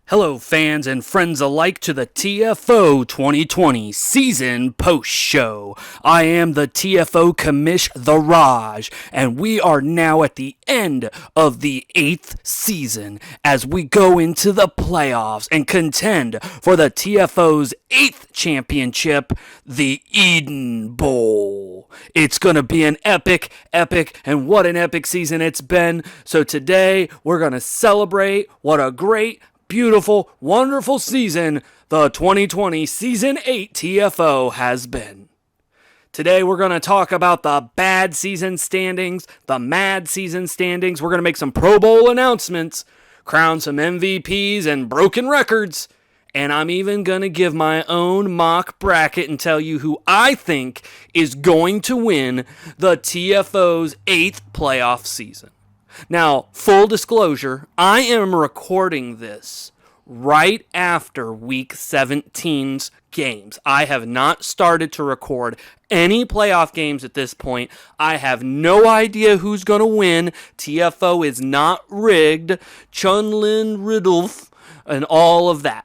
Hello, fans and friends alike, to the TFO 2020 season post show. I am the TFO commish, the Raj, and we are now at the end of the 8th season as we go into the playoffs and contend for the TFO's 8th championship, the Eden Bowl. It's going to be an epic, and what an epic season it's been. So today we're going to celebrate what a great, beautiful, wonderful season the 2020 Season 8 TFO has been. Today we're going to talk about the bad season standings, the mad season standings. We're going to make some Pro Bowl announcements, crown some MVPs and broken records, and I'm even going to give my own mock bracket and tell you who I think is going to win the TFO's 8th playoff season. Now, full disclosure, I am recording this right after Week 17's games. I have not started to record any playoff games at this point. I have no idea who's going to win. TFO is not rigged. Chunlin Riddolph and all of that.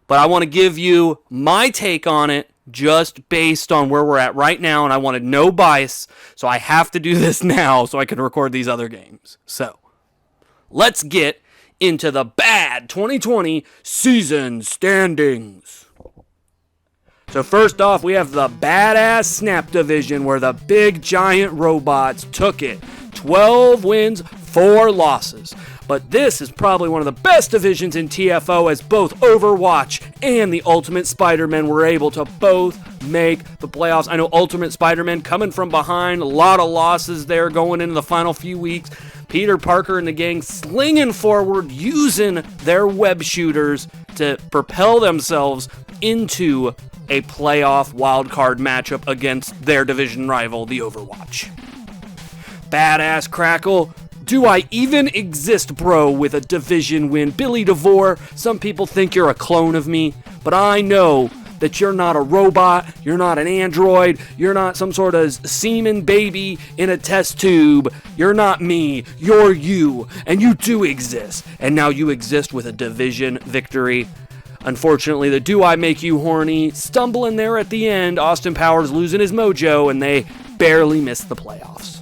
But I want to give you my take on it just based on where we're at right now, and I wanted no bias, so I have to do this now so I can record these other games. So, let's get into the bad 2020 season standings. So first off, we have the badass Snap division where the big giant robots took it. 12 wins, 4 losses. But this is probably one of the best divisions in TFO as both Overwatch and the Ultimate Spider-Man were able to both make the playoffs. I know Ultimate Spider-Man coming from behind, a lot of losses there going into the final few weeks. Peter Parker and the gang slinging forward, using their web shooters to propel themselves into a playoff wildcard matchup against their division rival, the Overwatch. Badass Crackle. Do I even exist, bro, with a division win? Billy DeVore, some people think you're a clone of me, but I know that you're not a robot, you're not an android, you're not some sort of semen baby in a test tube. You're not me, you're you, and you do exist. And now you exist with a division victory. Unfortunately, the Do I Make You Horny stumbling there at the end. Austin Powers losing his mojo, and they barely missed the playoffs.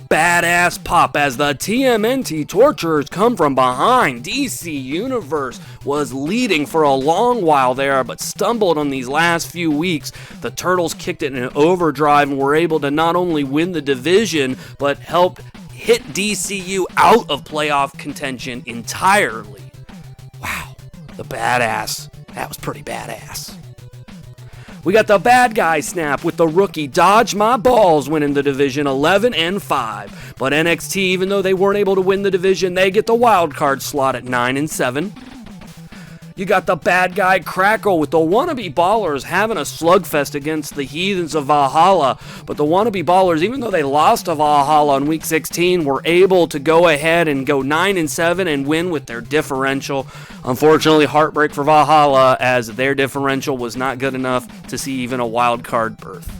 Badass Pop as the TMNT Torturers come from behind. DC Universe was leading for a long while there, but stumbled on these last few weeks. The Turtles kicked it in an overdrive and were able to not only win the division, but help hit DCU out of playoff contention entirely. Wow, the badass. That was pretty badass. We got the bad guy Snap with the rookie Dodge My Balls winning the division 11-5. But NXT, even though they weren't able to win the division, they get the wild card slot at 9-7. You got the bad guy Crackle with the wannabe Ballers having a slugfest against the Heathens of Valhalla. But the wannabe Ballers, even though they lost to Valhalla in Week 16, were able to go ahead and go 9-7 and win with their differential. Unfortunately, heartbreak for Valhalla as their differential was not good enough to see even a wild card berth.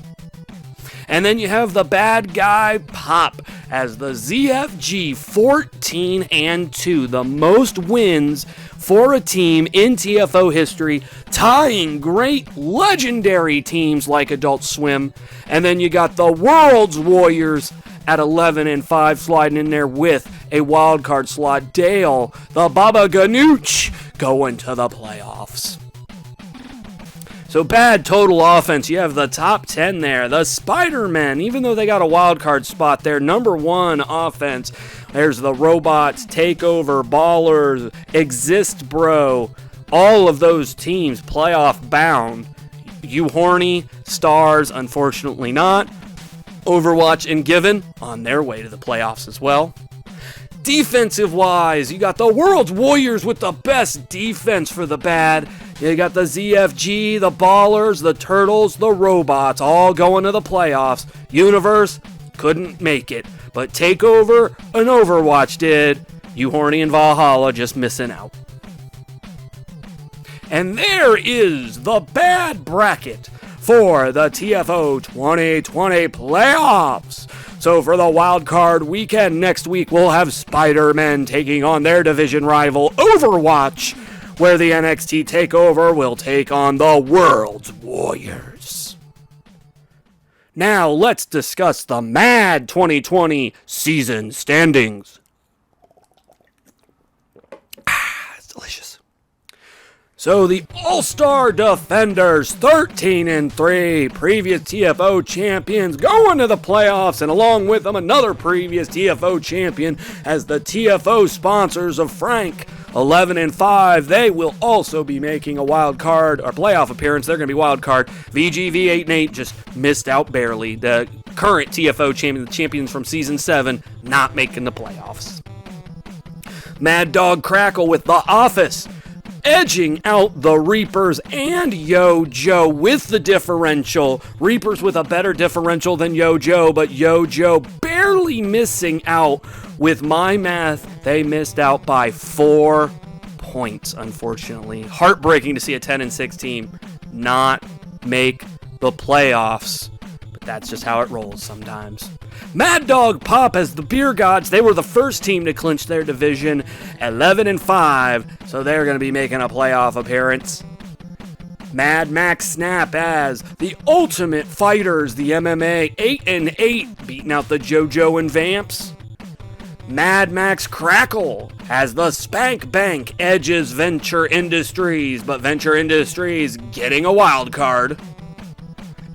And then you have the bad guy Pop as the ZFG 14-2, the most wins for a team in TFO history, tying great legendary teams like Adult Swim. And then you got the World's Warriors at 11-5 sliding in there with a wild card slot. Dale, the Baba Ganoush, going to the playoffs. So bad total offense. You have the top 10 there. The Spider-Men, even though they got a wild card spot there, number 1 offense. There's the Robots, Takeover, Ballers, Exist Bro. All of those teams playoff bound. You Horny, Stars, unfortunately not. Overwatch and Given on their way to the playoffs as well. Defensive-wise, you got the World's Warriors with the best defense for the bad. You got the ZFG, the Ballers, the Turtles, the Robots, all going to the playoffs. Universe couldn't make it, but Takeover and Overwatch did. You Horny and Valhalla just missing out. And there is the bad bracket for the TFO 2020 playoffs. So for the wild card weekend next week, we'll have Spider-Man taking on their division rival Overwatch, where the NXT TakeOver will take on the World's Warriors. Now let's discuss the Mad 2020 season standings. It's delicious. So the All-Star Defenders, 13-3, previous TFO champions, go into the playoffs, and along with them another previous TFO champion as the TFO sponsors of Frank, 11-5. They will also be making a wild card or playoff appearance. They're going to be wild card. VGV 8-8 just missed out barely. The current TFO champions from season 7 not making the playoffs. Mad Dog Crackle with The Office, edging out the Reapers and Yo Joe with the differential. Reapers with a better differential than Yo Joe, but Yo Joe barely missing out. With my math, they missed out by 4 points, unfortunately. Heartbreaking to see a 10-6 team not make the playoffs, but that's just how it rolls sometimes. Mad Dog Pop as the Beer Gods, they were the first team to clinch their division, 11-5, so they're going to be making a playoff appearance. Mad Max Snap as the Ultimate Fighters, the MMA, 8-8, beating out the JoJo and Vamps. Mad Max Crackle as the Spank Bank edges Venture Industries, but Venture Industries getting a wild card.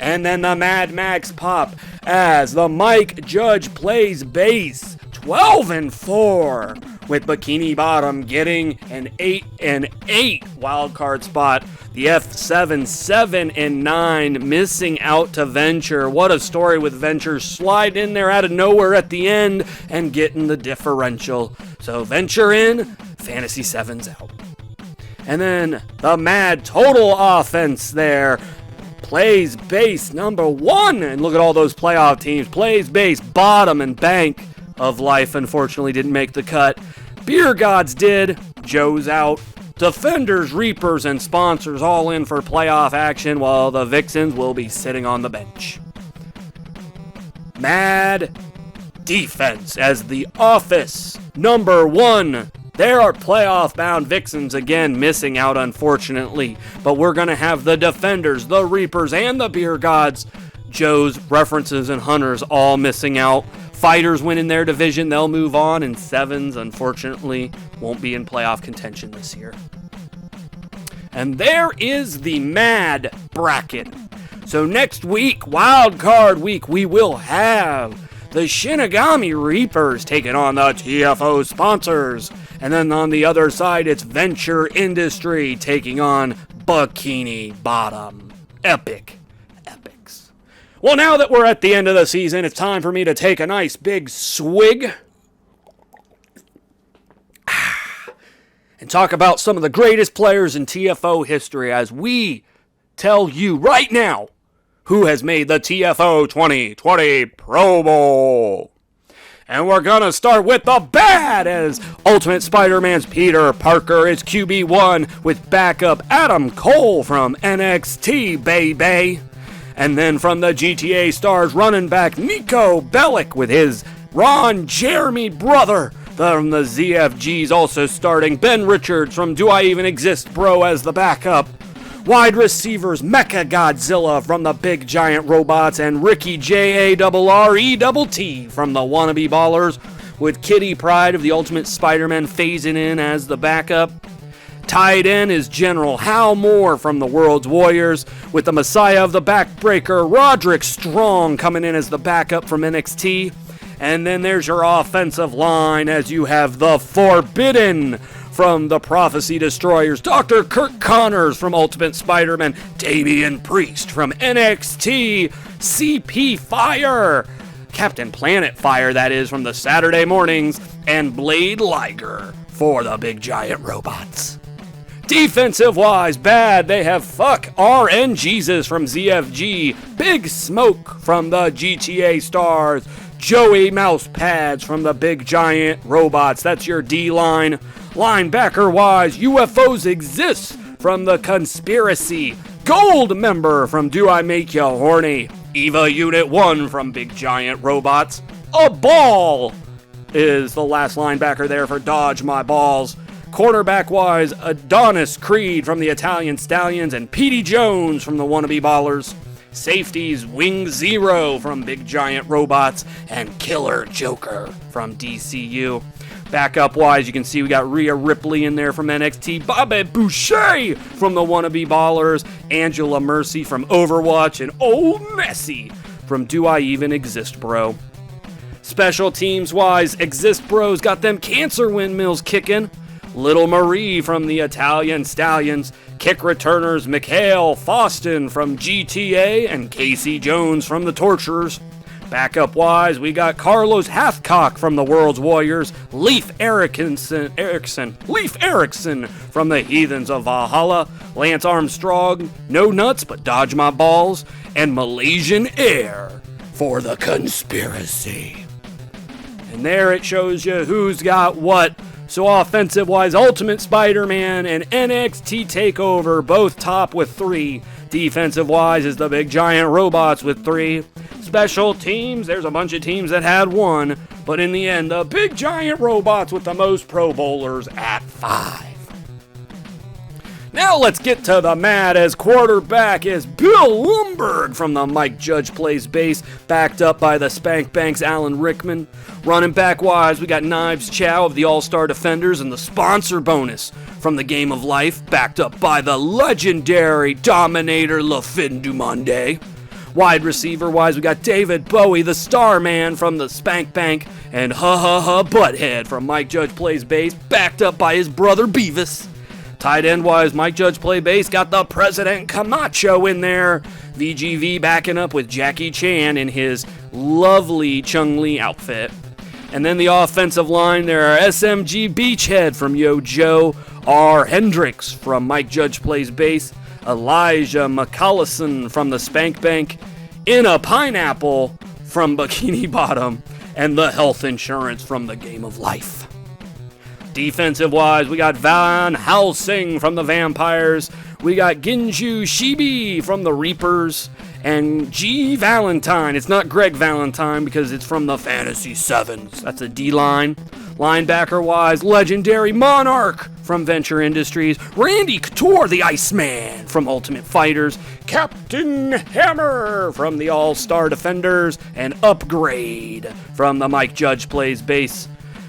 And then the Mad Max Pop as the Mike Judge Plays Bass, 12-4, with Bikini Bottom getting an 8-8 wildcard spot. The F7 7-9, missing out to Venture. What a story with Venture sliding in there out of nowhere at the end and getting the differential. So Venture in, Fantasy 7's out. And then the Mad Total Offense there. Plays Base number 1, and look at all those playoff teams. Plays Base, Bottom, and Bank of Life unfortunately didn't make the cut. Beer Gods did. Joe's out. Defenders, Reapers, and sponsors all in for playoff action, while the Vixens will be sitting on the bench. Mad Defense as the Office number 1. There are playoff-bound Vixens again missing out, unfortunately. But we're going to have the Defenders, the Reapers, and the Beer Gods, Joe's, References, and Hunters all missing out. Fighters win in their division, they'll move on, and Sevens, unfortunately, won't be in playoff contention this year. And there is the Mad Bracket. So next week, Wild Card Week, we will have the Shinigami Reapers taking on the TFO sponsors. And then on the other side, it's Venture Industry taking on Bikini Bottom. Epics. Well, now that we're at the end of the season, it's time for me to take a nice big swig and talk about some of the greatest players in TFO history as we tell you right now who has made the TFO 2020 Pro Bowl. And we're going to start with the bad, as Ultimate Spider-Man's Peter Parker is QB1 with backup Adam Cole from NXT, baby. And then from the GTA Stars, running back Nico Bellic with his Ron Jeremy brother. From the ZFGs also starting Ben Richards from Do I Even Exist Bro as the backup. Wide receivers Mecha Godzilla from the Big Giant Robots and Ricky JARRETT from the Wannabe Ballers, with Kitty Pryde of the Ultimate Spider-Man phasing in as the backup. Tight end is General Hal Moore from the World's Warriors, with the Messiah of the Backbreaker Roderick Strong coming in as the backup from NXT. And then there's your offensive line as you have the Forbidden from the Prophecy Destroyers, Dr. Kirk Connors from Ultimate Spider-Man, Damian Priest from NXT, CP Fire, Captain Planet Fire, that is, from the Saturday Mornings, and Blade Liger for the Big Giant Robots. Defensive-wise, bad, they have Fuck RN Jesus from ZFG, Big Smoke from the GTA Stars, Joey Mousepads from the Big Giant Robots. That's your D-line. Linebacker-wise, UFOs Exist from the Conspiracy, Gold member from Do I Make Ya Horny? Eva Unit 1 from Big Giant Robots. A Ball is the last linebacker there for Dodge My Balls. Quarterback-wise, Adonis Creed from the Italian Stallions and Petey Jones from the Wannabe Ballers. Safeties, Wing Zero from Big Giant Robots and Killer Joker from DCU. Backup-wise, you can see we got Rhea Ripley in there from NXT, Bobby Boucher from the Wannabe Ballers, Angela Mercy from Overwatch, and Old Nessie from Do I Even Exist, Bro? Special teams-wise, Exist Bros got them cancer windmills kicking. Little Marie from the Italian Stallions, kick returners Mikhail Foston from GTA, and Casey Jones from the Torturers. Backup-wise, we got Carlos Hathcock from the World's Warriors, Leif Erikson from the Heathens of Valhalla, Lance Armstrong, No Nuts but Dodge My Balls, and Malaysian Air for the Conspiracy. And there it shows you who's got what. So offensive-wise, Ultimate Spider-Man and NXT TakeOver both top with 3. Defensive-wise is the Big Giant Robots with 3. Special teams, there's a bunch of teams that had 1. But in the end, the Big Giant Robots with the most Pro Bowlers at 5. Now let's get to the mat, as quarterback is Bill Lumberg from the Mike Judge Plays Bass, backed up by the Spank Banks Alan Rickman. Running back wise, we got Knives Chow of the All-Star Defenders and the sponsor bonus from the Game of Life, backed up by the legendary Dominator Le Fin du Monde. Wide receiver wise, we got David Bowie, the Star Man from the Spank Bank, and Butthead from Mike Judge Plays Bass, backed up by his brother Beavis. Tight end wise, Mike Judge Play Bass got the President Camacho in there. VGV backing up with Jackie Chan in his lovely Chung-Li outfit. And then the offensive line, there are SMG Beachhead from Yo Joe, R. Hendricks from Mike Judge Plays Bass, Elijah McCallison from the Spank Bank, In a Pineapple from Bikini Bottom, and the Health Insurance from the Game of Life. Defensive-wise, we got Van Helsing from the Vampires, we got Ginju Shibi from the Reapers, and G. Valentine. It's not Greg Valentine because it's from the Fantasy Sevens. That's a D-line. Linebacker-wise, legendary Monarch from Venture Industries, Randy Couture, the Iceman from Ultimate Fighters, Captain Hammer from the All-Star Defenders, and Upgrade from the Mike Judge Plays Bass.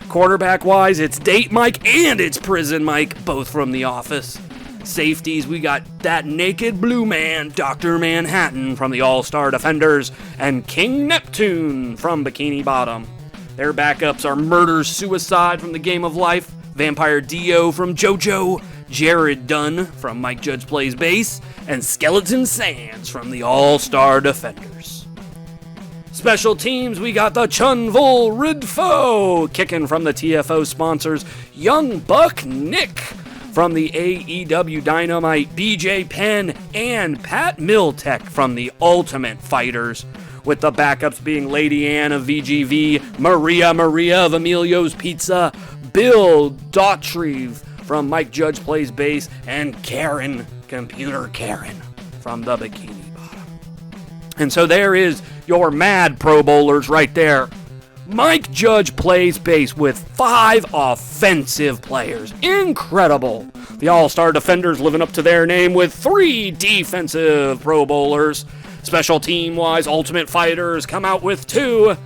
Quarterback-wise, it's Date Mike and it's Prison Mike, both from The Office. Safeties, we got that naked blue man, Dr. Manhattan from the All-Star Defenders, and King Neptune from Bikini Bottom. Their backups are Murder Suicide from the Game of Life, Vampire Dio from JoJo, Jared Dunn from Mike Judge Plays Bass, and Skeleton Sands from the All-Star Defenders. Special teams, we got the Chunvul Ridfo kicking from the TFO sponsors, Young Buck Nick from the AEW Dynamite, BJ Penn, and Pat Miltech from the Ultimate Fighters, with the backups being Lady Ann of VGV, Maria of Emilio's Pizza, Bill Daughtry from Mike Judge Plays Bass, and Karen, Computer Karen, from the Bikini Bottom. And so there is your mad Pro Bowlers right there. Mike Judge Plays Bass with 5 offensive players. Incredible. The All-Star Defenders living up to their name with 3 defensive Pro Bowlers. Special team-wise, Ultimate Fighters come out with 2.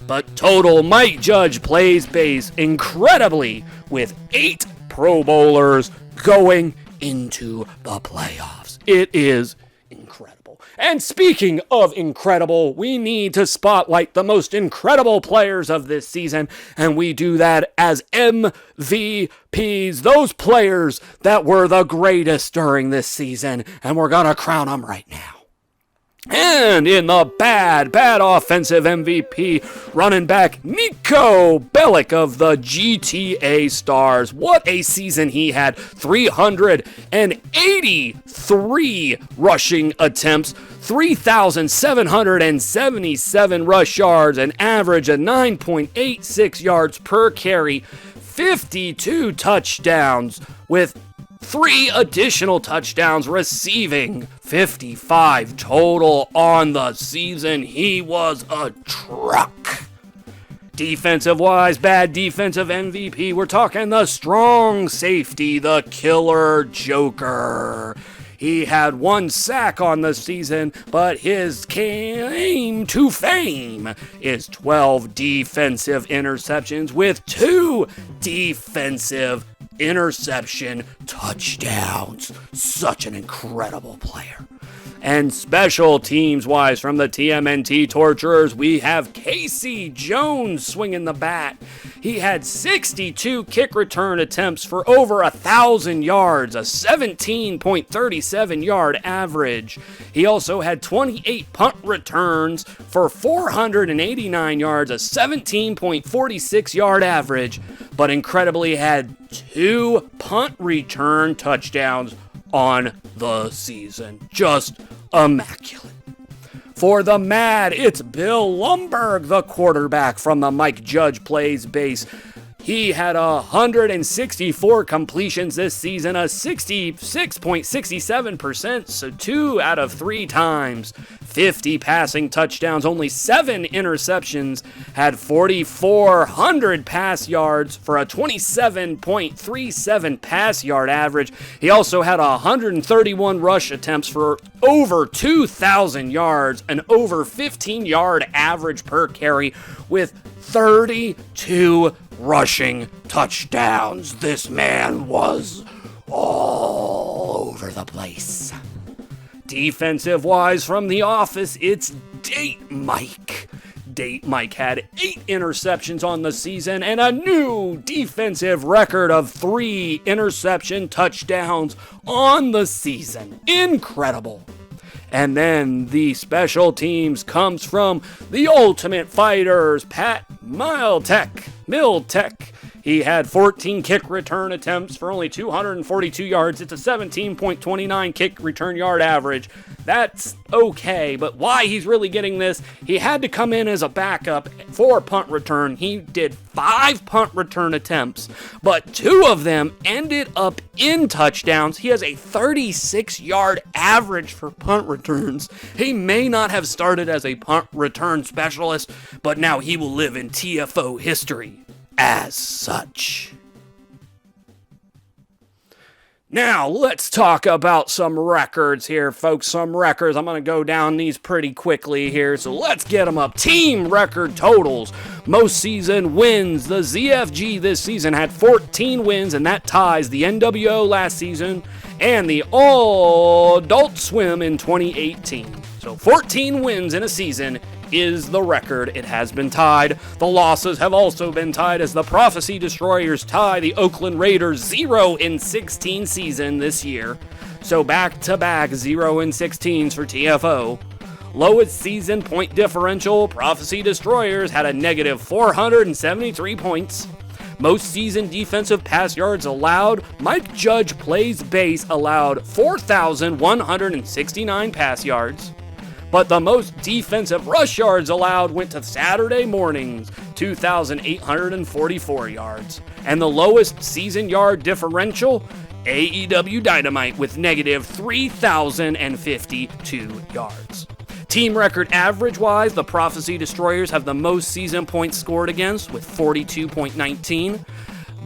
But total Mike Judge Plays Bass incredibly with 8 Pro Bowlers going into the playoffs. It is incredible. And speaking of incredible, we need to spotlight the most incredible players of this season, and we do that as MVPs, those players that were the greatest during this season, and we're gonna crown them right now. And in the bad offensive MVP, running back Nico Bellic of the GTA Stars. What a season he had. 383 rushing attempts, 3,777 rush yards, an average of 9.86 yards per carry, 52 touchdowns with 3 additional touchdowns, receiving 55 total on the season. He was a truck. Defensive-wise, bad defensive MVP. We're talking the strong safety, the killer Joker. He had 1 sack on the season, but his claim to fame is 12 defensive interceptions with 2 defensive interception touchdowns. Such an incredible player. And special teams-wise, from the TMNT Torturers, we have Casey Jones swinging the bat. He had 62 kick return attempts for over 1,000 yards, a 17.37 yard average. He also had 28 punt returns for 489 yards, a 17.46 yard average, but incredibly had 2 punt return touchdowns on the season. Just immaculate. For the Mad, it's Bill Lumberg, the quarterback from the Mike Judge Plays base. He had 164 completions this season, a 66.67%, so 2 out of 3 times. 50 passing touchdowns, only 7 interceptions, had 4,400 pass yards for a 27.37 pass yard average. He also had 131 rush attempts for over 2,000 yards, an over 15-yard average per carry with 32 rushing touchdowns. This man was all over the place. Defensive-wise, from The Office, it's Date Mike. Date Mike had 8 interceptions on the season and a new defensive record of 3 interception touchdowns on the season. Incredible. And then the special teams comes from the Ultimate Fighters, Pat Miltek. He had 14 kick return attempts for only 242 yards. It's a 17.29 kick return yard average. That's okay, but why he's really getting this, he had to come in as a backup for punt return. He did 5 punt return attempts, but 2 of them ended up in touchdowns. He has a 36-yard average for punt returns. He may not have started as a punt return specialist, but now he will live in TFO history as such. Now, let's talk about some records here, folks. Some records. I'm going to go down these pretty quickly here, so let's get them up. Team record totals. Most season wins. The ZFG this season had 14 wins, and that ties the NWO last season and the All Adult Swim in 2018. So 14 wins in a season is the record. It has been tied. The losses have also been tied as the Prophecy Destroyers tie the Oakland Raiders 0-16 season this year. So back-to-back 0-16s for TFO. Lowest season point differential, Prophecy Destroyers had a negative 473 points. Most season defensive pass yards allowed, Mike Judge Plays base allowed 4,169 pass yards. But the most defensive rush yards allowed went to Saturday Morning's 2,844 yards. And the lowest season yard differential, AEW Dynamite with negative 3,052 yards. Team record average-wise, the Prophecy Destroyers have the most season points scored against with 42.19.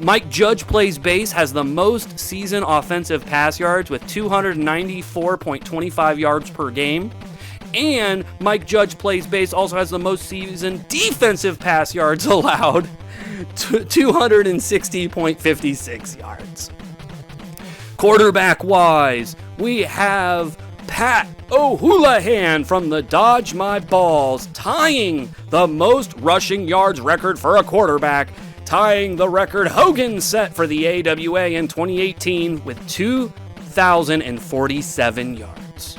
Mike Judge Plays base has the most season offensive pass yards with 294.25 yards per game. And Mike Judge Plays base also has the most season defensive pass yards allowed, 260.56 yards. Quarterback-wise, we have Pat O'Houlihan from the Dodge My Balls, tying the most rushing yards record for a quarterback, tying the record Hogan set for the AWA in 2018 with 2,047 yards.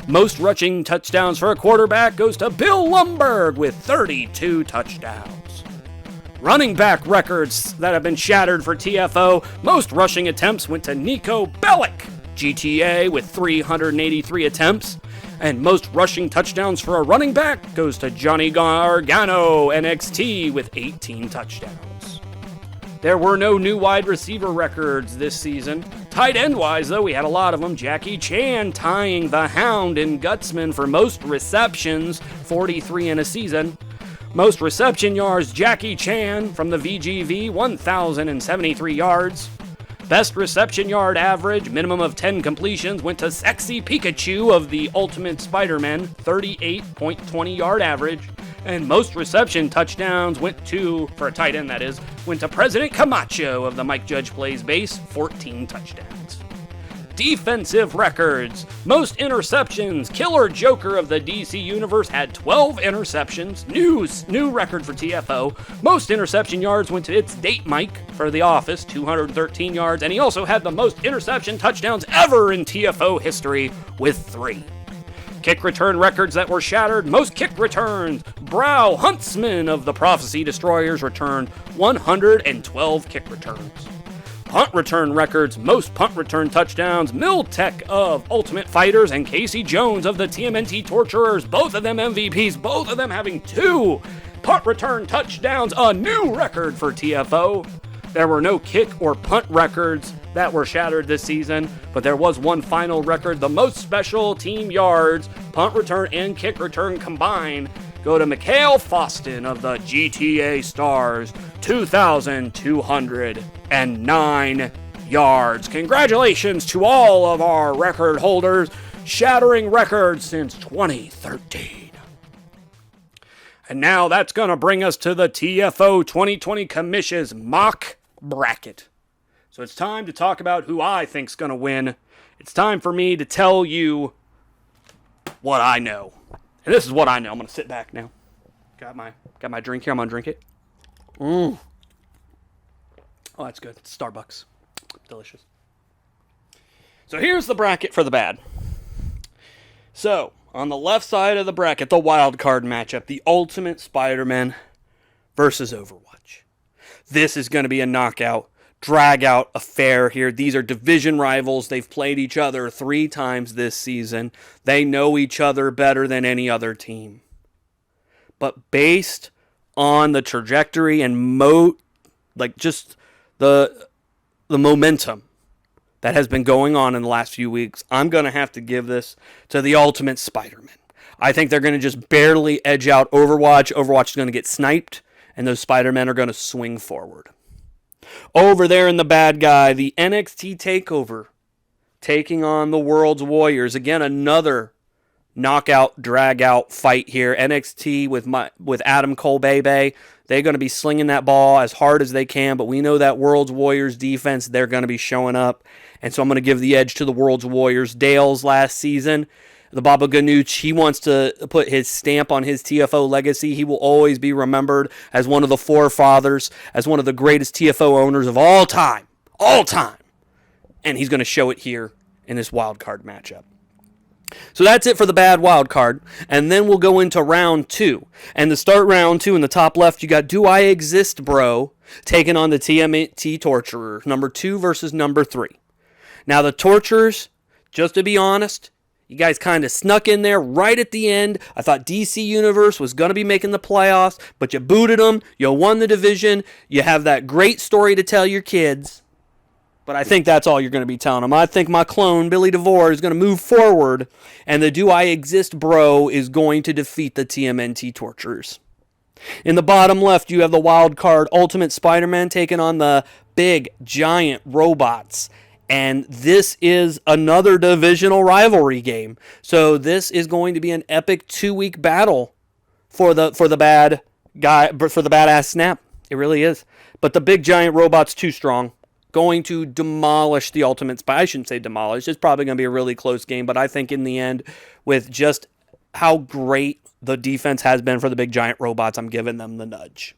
Most rushing touchdowns for a quarterback goes to Bill Lumberg with 32 touchdowns. Running back records that have been shattered for TFO, most rushing attempts went to Nico Bellic, GTA, with 383 attempts. And most rushing touchdowns for a running back goes to Johnny Gargano, NXT, with 18 touchdowns. There were no new wide receiver records this season. Tight end-wise, though, we had a lot of them. Jackie Chan tying the Hound and Gutsman for most receptions, 43 in a season. Most reception yards, Jackie Chan from the VGV, 1,073 yards. Best reception yard average, minimum of 10 completions, went to Sexy Pikachu of the Ultimate Spider-Man, 38.20 yard average. And most reception touchdowns went to, for a tight end that is, went to President Camacho of the Mike Judge Plays base, 14 touchdowns. Defensive records. Most interceptions. Killer Joker of the DC Universe had 12 interceptions. New record for TFO. Most interception yards went to its date Mike for The Office, 213 yards. And he also had the most interception touchdowns ever in TFO history with 3. Kick return records that were shattered. Most kick returns. Brow Huntsman of the Prophecy Destroyers returned 112 kick returns. Punt return records, most punt return touchdowns, Miltech of Ultimate Fighters and Casey Jones of the TMNT Torturers, both of them MVPs, both of them having 2 punt return touchdowns, a new record for TFO. There were no kick or punt records that were shattered this season, but there was one final record. The most special team yards, punt return and kick return combined, go to Mikhail Foston of the GTA Stars, 2,209 yards. Congratulations to all of our record holders, shattering records since 2013. And now that's going to bring us to the TFO 2020 COMMISH'S mock bracket. So it's time to talk about who I think's going to win. It's time for me to tell you what I know. And this is what I know. I'm going to sit back now. Got my drink here. I'm going to drink it. Oh, that's good. It's Starbucks. Delicious. So here's the bracket for the bad. So, on the left side of the bracket, the wild card matchup, the Ultimate Spider-Man versus Overwatch. This is going to be a knockout, drag-out affair here. These are division rivals. They've played each other 3 times this season. They know each other better than any other team. But based on the trajectory and just the momentum that has been going on in the last few weeks, I'm going to have to give this to the Ultimate Spider-Man. I think they're going to just barely edge out Overwatch. Overwatch is going to get sniped, and those Spider-Men are going to swing forward. Over there in the bad guy, the NXT TakeOver, taking on the World's Warriors. Again, another knockout, drag-out fight here. NXT with Adam Cole Bebe. They're going to be slinging that ball as hard as they can, but we know that World's Warriors defense, they're going to be showing up. And so I'm going to give the edge to the World's Warriors. Dale's last season, the Baba Ganoush, he wants to put his stamp on his TFO legacy. He will always be remembered as one of the forefathers, as one of the greatest TFO owners of all time. All time. And he's going to show it here in this wild card matchup. So that's it for the bad wild card. And then we'll go into round 2. And to start round 2, in the top left, you got Do I Exist, Bro, taking on the TMNT Torturer, number 2 versus number 3. Now, the Torturers, just to be honest, you guys kind of snuck in there right at the end. I thought DC Universe was going to be making the playoffs, but you booted them. You won the division. You have that great story to tell your kids. But I think that's all you're going to be telling them. I think my clone, Billy DeVore, is going to move forward, and the Do I Exist Bro is going to defeat the TMNT Torturers. In the bottom left, you have the wild card Ultimate Spider-Man taking on the big, giant robots. And this is another divisional rivalry game. So this is going to be an epic 2-week battle for the bad guy, for the badass Snap. It really is. But the big giant robot's too strong. Going to demolish the Ultimate Spy. I shouldn't say demolish. It's probably going to be a really close game. But I think in the end, with just how great the defense has been for the big giant robots, I'm giving them the nudge.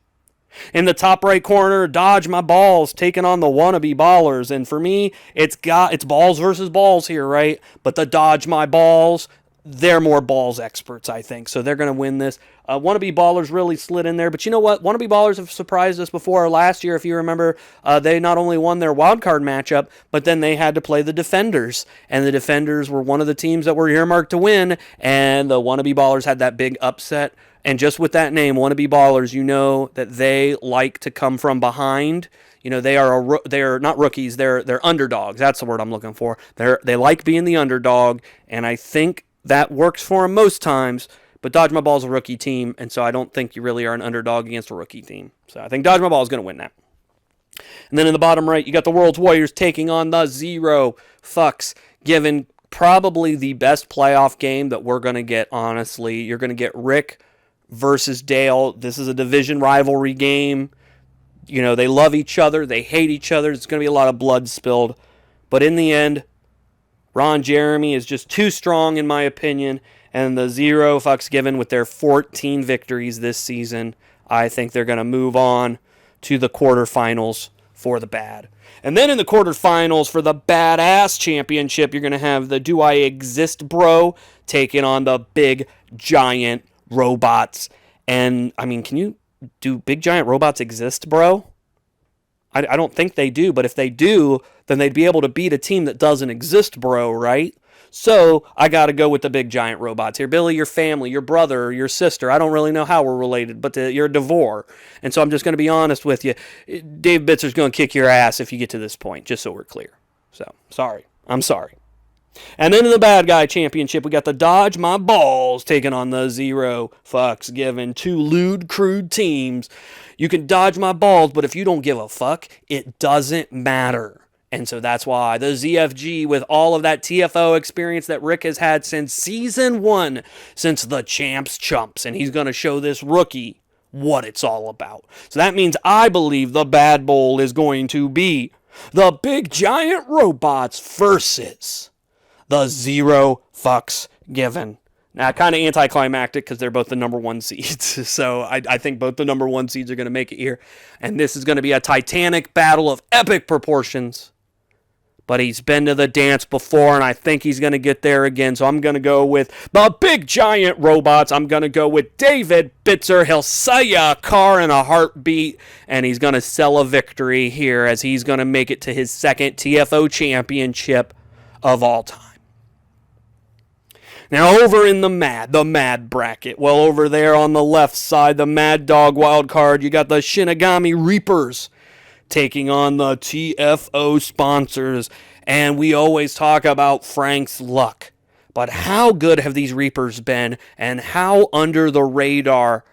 In the top right corner, Dodge My Balls taking on the Wannabe Ballers. And for me, it's balls versus balls here, right? But the Dodge My Balls, they're more balls experts, I think. So they're going to win this. Wannabe Ballers really slid in there. But you know what? Wannabe Ballers have surprised us before. Last year, if you remember, they not only won their wildcard matchup, but then they had to play the Defenders. And the Defenders were one of the teams that were earmarked to win. And the Wannabe Ballers had that big upset And just with that name, Wannabe Ballers, you know that they like to come from behind. You know, they're not rookies, they're underdogs. That's the word I'm looking for. They like being the underdog, and I think that works for them most times. But Dodge My Ball's a rookie team, and so I don't think you really are an underdog against a rookie team. So I think Dodge My Ball is going to win that. And then in the bottom right, you got the World's Warriors taking on the Zero Fucks, given probably the best playoff game that we're going to get, honestly. You're going to get Rick versus Dale. This is a division rivalry game. You know, they love each other. They hate each other. It's going to be a lot of blood spilled. But in the end, Ron Jeremy is just too strong, in my opinion. And the Zero Fucks given with their 14 victories this season, I think they're going to move on to the quarterfinals for the bad. And then in the quarterfinals for the Badass Championship, you're going to have the Do I Exist Bro taking on the Big Giant Robots. And, I mean, do Big Giant Robots exist, bro? I don't think they do, but if they do, then they'd be able to beat a team that doesn't exist, bro, right? So I got to go with the Big Giant Robots here. Billy, your family, your brother, your sister, I don't really know how we're related, but you're a Devore. And so I'm just going to be honest with you. Dave Bitzer's going to kick your ass if you get to this point, just so we're clear. So, sorry. I'm sorry. And then in the Bad Guy Championship, we got the Dodge My Balls taking on the Zero Fucks given. Two lewd, crude teams. You can dodge my balls, but if you don't give a fuck, it doesn't matter. And so that's why the ZFG, with all of that TFO experience that Rick has had since season 1, since the champs chumps, and he's going to show this rookie what it's all about. So that means I believe the Bad Bowl is going to be the Big Giant Robots versus the Zero Fucks given. Now, kind of anticlimactic because they're both the number 1 seeds. So I think both the number 1 seeds are going to make it here. And this is going to be a titanic battle of epic proportions. But he's been to the dance before, and I think he's going to get there again. So I'm going to go with the Big Giant Robots. I'm going to go with David Bitzer. He'll sell you a car in a heartbeat, and he's going to sell a victory here as he's going to make it to his second TFO championship of all time. Now, over in the Mad bracket, well, over there on the left side, the Mad Dog wild card, you got the Shinigami Reapers taking on the TFO sponsors. And we always talk about Frank's luck. But how good have these Reapers been, and how under the radar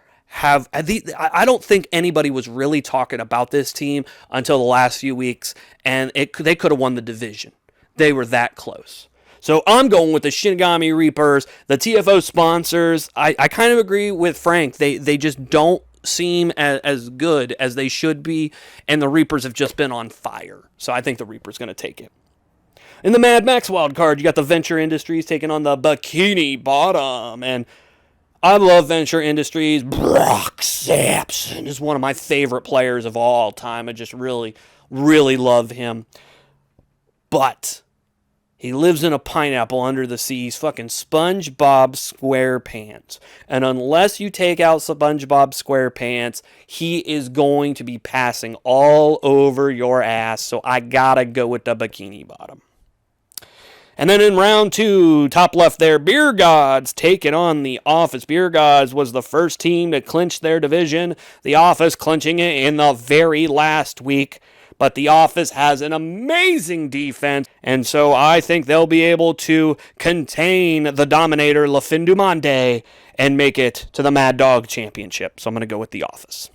I don't think anybody was really talking about this team until the last few weeks, and they could have won the division. They were that close. So I'm going with the Shinigami Reapers, the TFO sponsors. I kind of agree with Frank. They just don't seem as good as they should be, and the Reapers have just been on fire. So I think the Reapers going to take it. In the Mad Max wild card, you got the Venture Industries taking on the Bikini Bottom, and I love Venture Industries. Brock Sampson is one of my favorite players of all time. I just really, really love him. But he lives in a pineapple under the sea. He's fucking SpongeBob SquarePants. And unless you take out SpongeBob SquarePants, he is going to be passing all over your ass. So I gotta go with the Bikini Bottom. And then in round 2, top left there, Beer Gods taking on the Office. Beer Gods was the first team to clinch their division. The Office clinching it in the very last week. But the Office has an amazing defense, and so I think they'll be able to contain the Dominator, Le Fin du Monde, and make it to the Mad Dog Championship. So I'm going to go with the Office.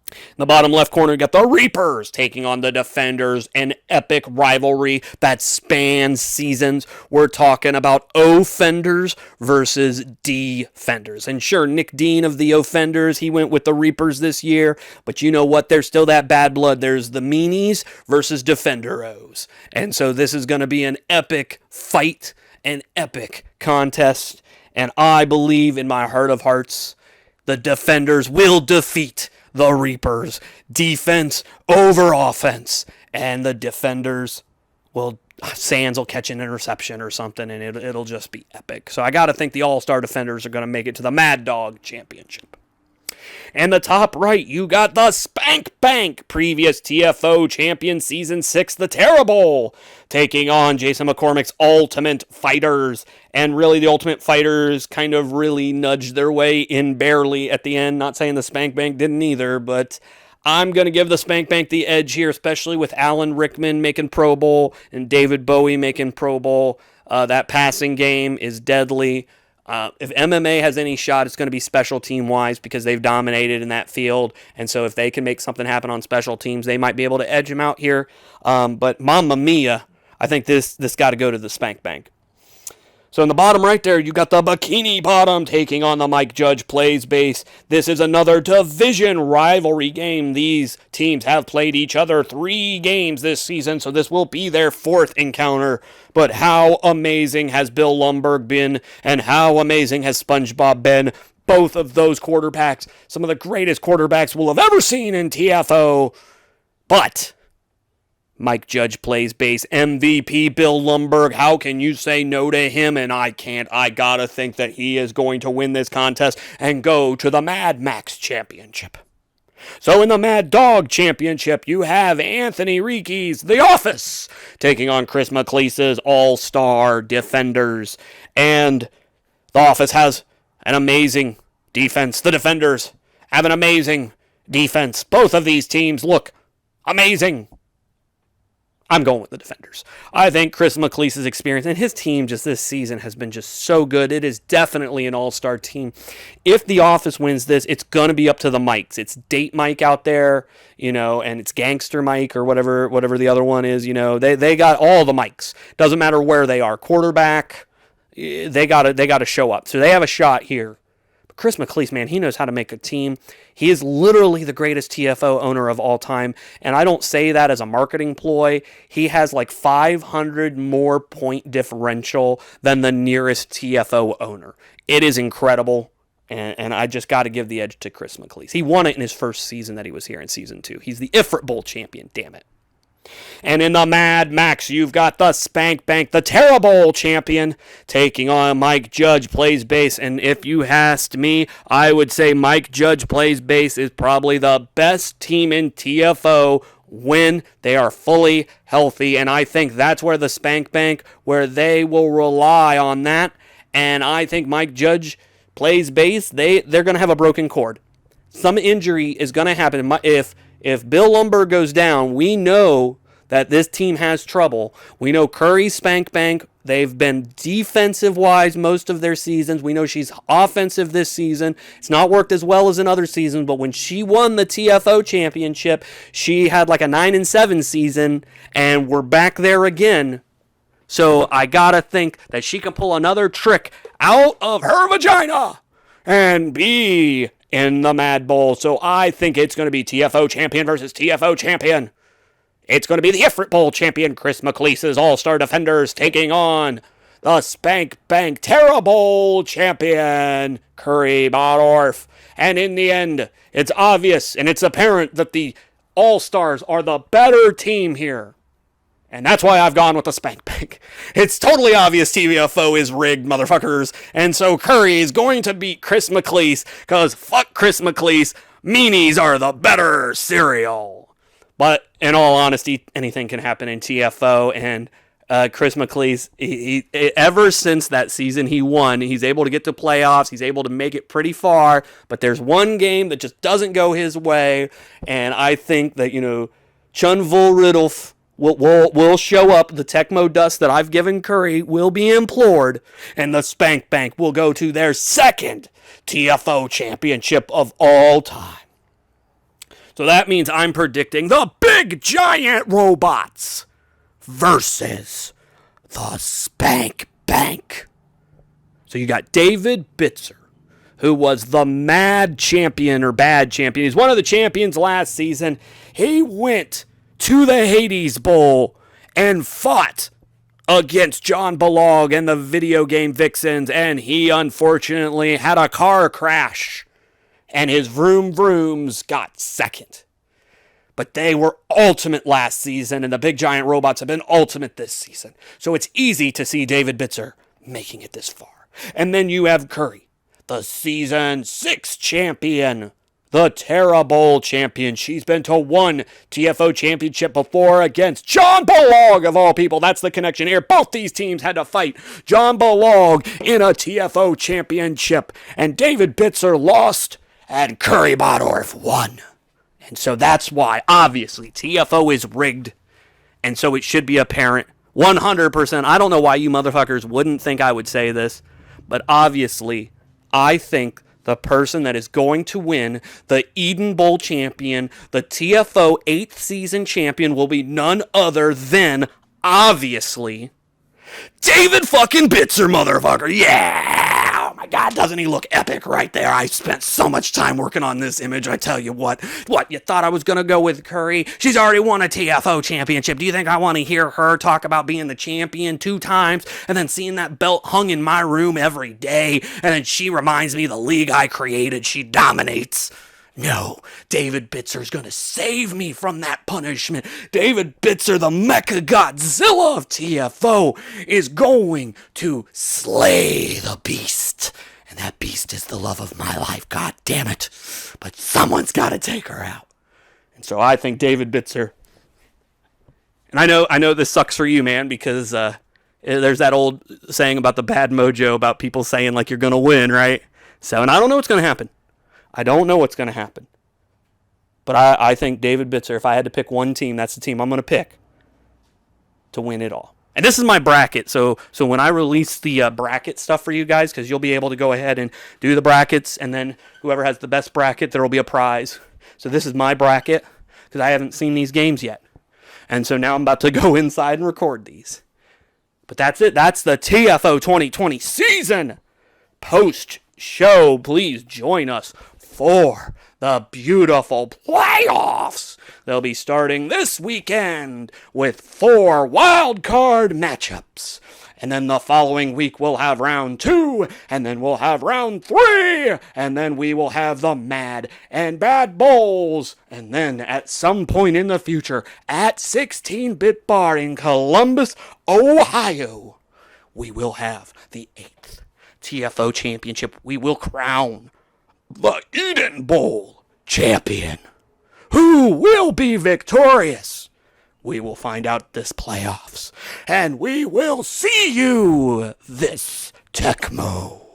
In the bottom left corner, you got the Reapers taking on the Defenders, an epic rivalry that spans seasons. We're talking about Offenders versus Defenders. And sure, Nick Dean of the Offenders, he went with the Reapers this year, but you know what? There's still that bad blood. There's the Meanies versus Defenderos. And so this is going to be an epic fight, an epic contest, and I believe in my heart of hearts, the Defenders will defeat the Reapers. Defense over offense. And the Defenders Sands will catch an interception or something, and it'll just be epic. So I got to think the All-Star Defenders are going to make it to the Mad Dog Championship. And the top right, you got the Spank Bank, previous TFO champion season 6, the Terrible, taking on Jason McCormick's Ultimate Fighters. And really, the Ultimate Fighters kind of really nudged their way in barely at the end. Not saying the Spank Bank didn't either, but I'm going to give the Spank Bank the edge here, especially with Alan Rickman making Pro Bowl and David Bowie making Pro Bowl. That passing game is deadly. If MMA has any shot, it's going to be special team wise because they've dominated in that field. And so if they can make something happen on special teams, they might be able to edge them out here. But Mamma Mia, I think this got to go to the Spank Bank. So in the bottom right there, you got the Bikini Bottom taking on the Mike Judge Plays base. This is another division rivalry game. These teams have played each other 3 games this season, so this will be their 4th encounter. But how amazing has Bill Lumberg been, and how amazing has SpongeBob been? Both of those quarterbacks, some of the greatest quarterbacks we'll have ever seen in TFO. But Mike Judge Plays base, MVP Bill Lumberg. How can you say no to him? And I can't. I gotta think that he is going to win this contest and go to the Mad Max Championship. So in the Mad Dog Championship, you have Anthony Ricci's The Office taking on Chris McLeese's All-Star Defenders. And The Office has an amazing defense. The Defenders have an amazing defense. Both of these teams look amazing. I'm going with the Defenders. I think Chris McLeese's experience and his team just this season has been just so good. It is definitely an all-star team. If The Office wins this, it's going to be up to the Mikes. It's Date Mike out there, and it's Gangster Mike or whatever the other one is. They got all the Mikes. Doesn't matter where they are. Quarterback, they got to show up. So they have a shot here. Chris McLeese, man, he knows how to make a team. He is literally the greatest TFO owner of all time, and I don't say that as a marketing ploy. He has like 500 more point differential than the nearest TFO owner. It is incredible, and I just got to give the edge to Chris McLeese. He won it in his first season that he was here in Season 2. He's the Ifrit Bowl champion, damn it. And in the Mad Max, you've got the Spank Bank, the Terrible champion, taking on Mike Judge Plays base. And if you asked me, I would say Mike Judge Plays base is probably the best team in TFO when they are fully healthy. And I think that's where the Spank Bank, where they will rely on that. And I think Mike Judge Plays base, they're going to have a broken cord. Some injury is going to happen. If Bill Lumberg goes down, we know that this team has trouble. We know Curry's Spank Bank. They've been defensive-wise most of their seasons. We know she's offensive this season. It's not worked as well as in other seasons, but when she won the TFO championship, she had like a 9-7 season, and we're back there again. So I gotta think that she can pull another trick out of her vagina and be in the Mad Bowl. So I think it's going to be TFO champion versus TFO champion. It's going to be the Ifrit Bowl champion, Chris McLeese's All-Star Defenders, taking on the Spank Bank Terrible champion, Curry Bodorf. And in the end, it's obvious and it's apparent that the All-Stars are the better team here. And that's why I've gone with the Spank Bank. It's totally obvious TFO is rigged, motherfuckers. And so Curry is going to beat Chris McLeese, because fuck Chris McLeese, meanies are the better cereal. But in all honesty, anything can happen in TFO, and Chris McLeese, he ever since that season he won, he's able to get to playoffs, he's able to make it pretty far, but there's one game that just doesn't go his way, and I think that, Chunvul Riddolf will show up, the Tecmo dust that I've given Curry will be implored, and the Spank Bank will go to their 2nd TFO championship of all time. So that means I'm predicting the Big Giant Robots versus the Spank Bank. So you got David Bitzer, who was the mad champion or bad champion. He's one of the champions last season. He went to the Hades Bowl and fought against John Balog and the video game Vixens, and he unfortunately had a car crash. And his Vroom Vrooms got 2nd. But they were ultimate last season, and the Big Giant Robots have been ultimate this season. So it's easy to see David Bitzer making it this far. And then you have Curry, the Season 6 champion the Terra Bowl champion. She's been to one TFO championship before against John Balog, of all people. That's the connection here. Both these teams had to fight John Balog in a TFO championship. And David Bitzer lost, and Curry Bodorf won. And so that's why, obviously, TFO is rigged. And so it should be apparent 100%. I don't know why you motherfuckers wouldn't think I would say this, but obviously, I think the person that is going to win the Eden Bowl champion, the TFO 8th season champion, will be none other than, obviously, David fucking Bitzer, motherfucker. Yeah! Oh my God, doesn't he look epic right there? I spent so much time working on this image, I tell you what. What, you thought I was going to go with Curry? She's already won a TFO championship. Do you think I want to hear her talk about being the champion 2 times and then seeing that belt hung in my room every day? And then she reminds me of the league I created. She dominates. No, David Bitzer's gonna save me from that punishment. David Bitzer, the Mecha Godzilla of TFO, is going to slay the beast. And that beast is the love of my life, god damn it. But someone's gotta take her out. And so I think David Bitzer. And I know this sucks for you, man, because there's that old saying about the bad mojo about people saying like you're gonna win, right? So, and I don't know what's gonna happen. I don't know what's going to happen. But I think David Bitzer, if I had to pick one team, that's the team I'm going to pick to win it all. And this is my bracket. So when I release the bracket stuff for you guys, because you'll be able to go ahead and do the brackets, and then whoever has the best bracket, there will be a prize. So this is my bracket, because I haven't seen these games yet. And so now I'm about to go inside and record these. But that's it. That's the TFO 2020 season post-show. Please join us for the beautiful playoffs. They'll be starting this weekend with 4 wild card matchups. And then the following week we'll have round 2, and then we'll have round 3, and then we will have the Mad and Bad Bowls. And then at some point in the future, at 16-Bit Bar in Columbus, Ohio, we will have the 8th TFO championship. We will crown the Eden Bowl champion. Who will be victorious? We will find out this playoffs. And we will see you this Tecmo.